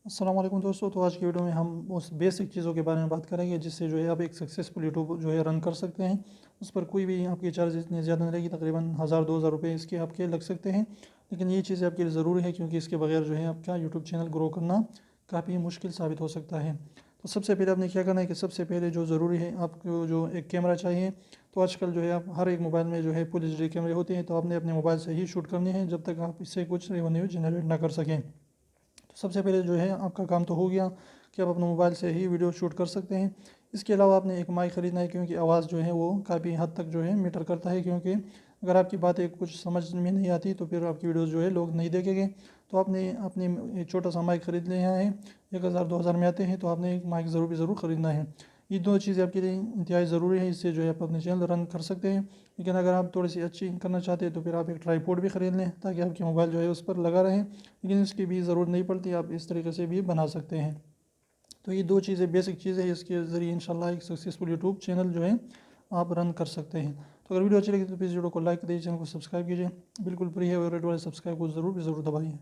अस्सलाम वालेकुम दोस्तों। तो आज की वीडियो में हम उस बेसिक चीज़ों के बारे में बात करेंगे जिससे जो है आप एक सक्सेसफुल यूट्यूब जो है रन कर सकते हैं। उस पर कोई भी आपकी चार्ज इतने ज़्यादा नहीं लगेगी, तकरीबन 1000-2000 रुपये इसके आपके लग सकते हैं। लेकिन ये चीज़ें आपके लिए ज़रूरी है क्योंकि इसके बगैर जो है आपका यूट्यूब चैनल ग्रो करना काफ़ी मुश्किल साबित हो सकता है। तो सबसे पहले आपने क्या करना है कि सबसे पहले जो ज़रूरी है आपको जो एक कैमरा चाहिए। तो आजकल जो है आप हर एक मोबाइल में जो है फुल एचडी कैमरे होते हैं, तो आपने अपने मोबाइल से ही शूट करने हैं जब तक आप इससे कुछ रेवेन्यू जनरेट ना कर सकें। तो सबसे पहले जो है आपका काम तो हो गया कि आप अपने मोबाइल से ही वीडियो शूट कर सकते हैं। इसके अलावा आपने एक माइक ख़रीदना है क्योंकि आवाज़ जो है वो काफ़ी हद तक जो है मैटर करता है, क्योंकि अगर आपकी बातें कुछ समझ में नहीं आती तो फिर आपकी वीडियोस जो है लोग नहीं देखेंगे। तो आपने अपने एक छोटा सा माइक ख़रीद लिया है, 1000-2000 में आते हैं, तो आपने एक माइक ज़रूर ख़रीदना है। ये दो चीज़ें आपके लिए इंतहाई ज़रूरी है, इससे जो है आप अपने चैनल रन कर सकते हैं। लेकिन अगर आप थोड़ी सी अच्छी करना चाहते हैं तो फिर आप एक ट्राईपोड भी ख़रीद लें ताकि आपके मोबाइल जो है उस पर लगा रहे, लेकिन इसकी भी ज़रूरत नहीं पड़ती, आप इस तरीके से भी बना सकते हैं। तो ये दो चीज़ें बेसिक चीज़ें हैं, इसके ज़रिए इंशाल्लाह एक सक्सेसफुल यूट्यूब चैनल जो है आप रन कर सकते हैं। तो अगर वीडियो अच्छी लगी तो प्लीज़ वीडियो को लाइक कीजिए, चैनल को सब्सक्राइब कीजिए, बिल्कुल फ्री है, और रेड वाले सब्सक्राइब को ज़रूर दबाइए।